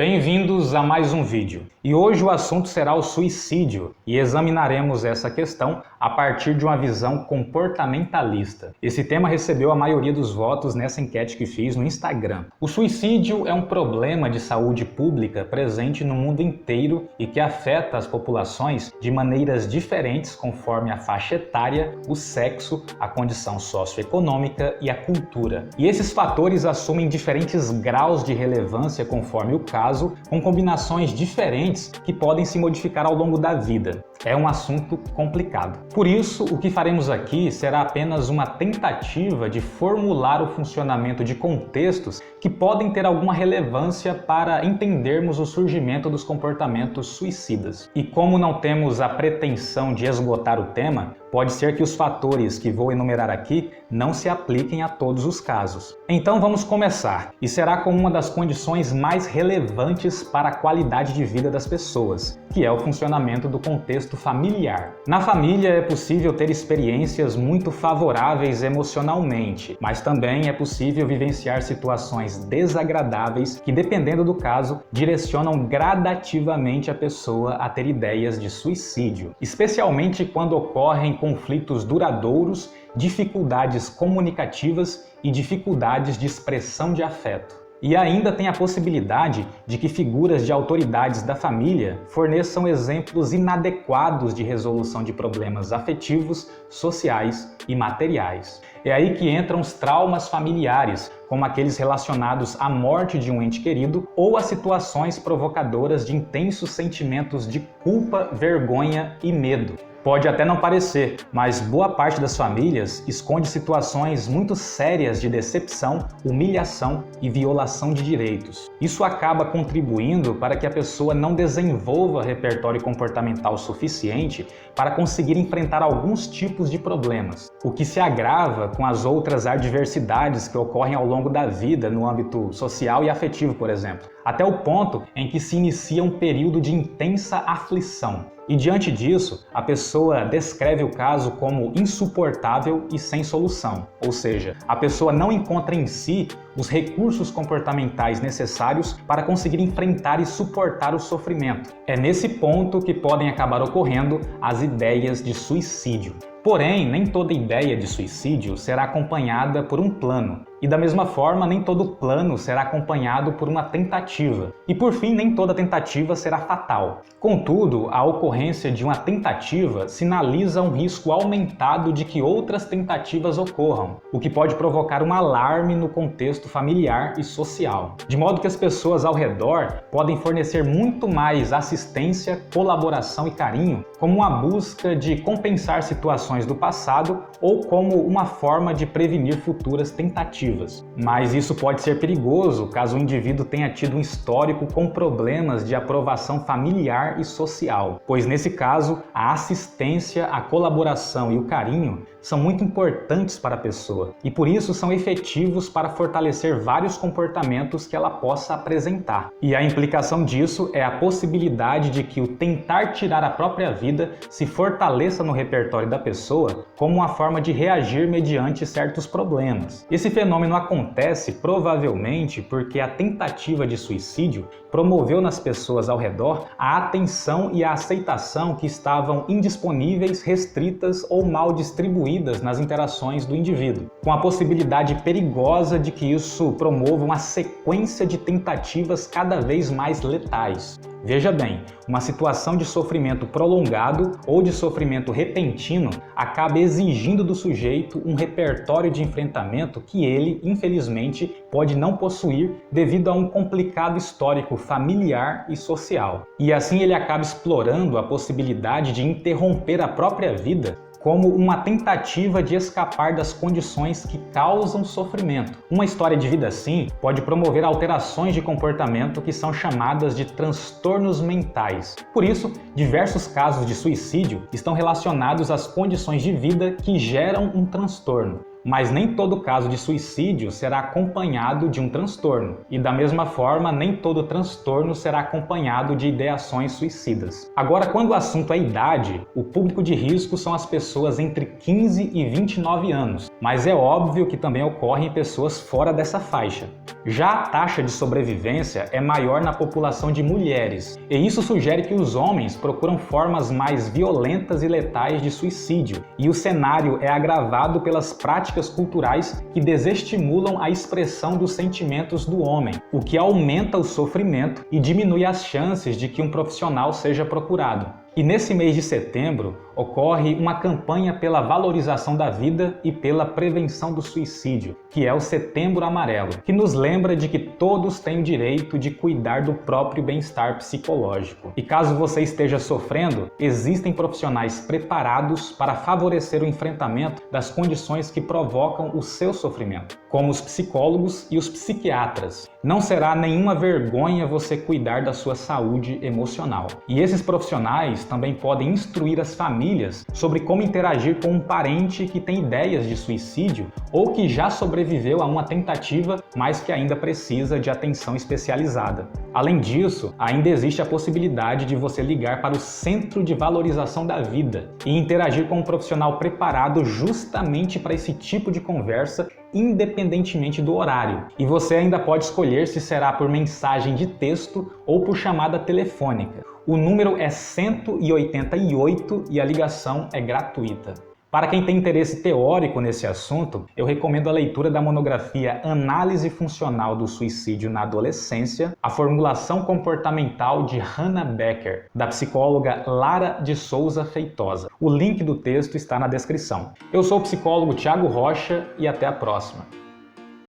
Bem-vindos a mais um vídeo. E hoje o assunto será o suicídio e examinaremos essa questão a partir de uma visão comportamentalista. Esse tema recebeu a maioria dos votos nessa enquete que fiz no Instagram. O suicídio é um problema de saúde pública presente no mundo inteiro e que afeta as populações de maneiras diferentes conforme a faixa etária, o sexo, a condição socioeconômica e a cultura. E esses fatores assumem diferentes graus de relevância conforme o caso, com combinações diferentes que podem se modificar ao longo da vida. É um assunto complicado. Por isso, o que faremos aqui será apenas uma tentativa de formular o funcionamento de contextos que podem ter alguma relevância para entendermos o surgimento dos comportamentos suicidas. E como não temos a pretensão de esgotar o tema, pode ser que os fatores que vou enumerar aqui não se apliquem a todos os casos. Então vamos começar, e será com uma das condições mais relevantes para a qualidade de vida das pessoas, que é o funcionamento do contexto familiar. Na família é possível ter experiências muito favoráveis emocionalmente, mas também é possível vivenciar situações desagradáveis que, dependendo do caso, direcionam gradativamente a pessoa a ter ideias de suicídio, especialmente quando ocorrem conflitos duradouros, dificuldades comunicativas e dificuldades de expressão de afeto. E ainda tem a possibilidade de que figuras de autoridades da família forneçam exemplos inadequados de resolução de problemas afetivos, sociais e materiais. É aí que entram os traumas familiares, como aqueles relacionados à morte de um ente querido ou a situações provocadoras de intensos sentimentos de culpa, vergonha e medo. Pode até não parecer, mas boa parte das famílias esconde situações muito sérias de decepção, humilhação e violação de direitos. Isso acaba contribuindo para que a pessoa não desenvolva repertório comportamental suficiente para conseguir enfrentar alguns tipos de problemas, o que se agrava com as outras adversidades que ocorrem ao longo da vida no âmbito social e afetivo, por exemplo, até o ponto em que se inicia um período de intensa aflição. E diante disso, a pessoa descreve o caso como insuportável e sem solução. Ou seja, a pessoa não encontra em si os recursos comportamentais necessários para conseguir enfrentar e suportar o sofrimento. É nesse ponto que podem acabar ocorrendo as ideias de suicídio. Porém, nem toda ideia de suicídio será acompanhada por um plano. E da mesma forma, nem todo plano será acompanhado por uma tentativa. E por fim, nem toda tentativa será fatal. Contudo, a ocorrência de uma tentativa sinaliza um risco aumentado de que outras tentativas ocorram, o que pode provocar um alarme no contexto familiar e social. De modo que as pessoas ao redor podem fornecer muito mais assistência, colaboração e carinho, como uma busca de compensar situações do passado ou como uma forma de prevenir futuras tentativas. Mas isso pode ser perigoso caso o indivíduo tenha tido um histórico com problemas de aprovação familiar e social, pois nesse caso a assistência, a colaboração e o carinho são muito importantes para a pessoa e por isso são efetivos para fortalecer vários comportamentos que ela possa apresentar. E a implicação disso é a possibilidade de que o tentar tirar a própria vida se fortaleça no repertório da pessoa como uma forma de reagir mediante certos problemas. Esse fenômeno acontece provavelmente porque a tentativa de suicídio promoveu nas pessoas ao redor a atenção e a aceitação que estavam indisponíveis, restritas ou mal distribuídas nas interações do indivíduo, com a possibilidade perigosa de que isso promova uma sequência de tentativas cada vez mais letais. Veja bem, uma situação de sofrimento prolongado ou de sofrimento repentino acaba exigindo do sujeito um repertório de enfrentamento que ele, infelizmente, pode não possuir devido a um complicado histórico familiar e social. E assim ele acaba explorando a possibilidade de interromper a própria vida como uma tentativa de escapar das condições que causam sofrimento. Uma história de vida assim pode promover alterações de comportamento que são chamadas de transtornos mentais. Por isso, diversos casos de suicídio estão relacionados às condições de vida que geram um transtorno. Mas nem todo caso de suicídio será acompanhado de um transtorno. E da mesma forma, nem todo transtorno será acompanhado de ideações suicidas. Agora, quando o assunto é idade, o público de risco são as pessoas entre 15 e 29 anos. Mas é óbvio que também ocorre em pessoas fora dessa faixa. Já a taxa de sobrevivência é maior na população de mulheres, e isso sugere que os homens procuram formas mais violentas e letais de suicídio, e o cenário é agravado pelas práticas culturais que desestimulam a expressão dos sentimentos do homem, o que aumenta o sofrimento e diminui as chances de que um profissional seja procurado. E nesse mês de setembro, ocorre uma campanha pela valorização da vida e pela prevenção do suicídio, que é o Setembro Amarelo, que nos lembra de que todos têm o direito de cuidar do próprio bem-estar psicológico. E caso você esteja sofrendo, existem profissionais preparados para favorecer o enfrentamento das condições que provocam o seu sofrimento, como os psicólogos e os psiquiatras. Não será nenhuma vergonha você cuidar da sua saúde emocional. E esses profissionais também podem instruir as famílias sobre como interagir com um parente que tem ideias de suicídio ou que já sobreviveu a uma tentativa, mas que ainda precisa de atenção especializada. Além disso, ainda existe a possibilidade de você ligar para o Centro de Valorização da Vida e interagir com um profissional preparado justamente para esse tipo de conversa, independentemente do horário. E você ainda pode escolher se será por mensagem de texto ou por chamada telefônica. O número é 188 e a ligação é gratuita. Para quem tem interesse teórico nesse assunto, eu recomendo a leitura da monografia Análise Funcional do Suicídio na Adolescência, a formulação comportamental de Hannah Becker, da psicóloga Lara de Souza Feitosa. O link do texto está na descrição. Eu sou o psicólogo Thiago Rocha e até a próxima.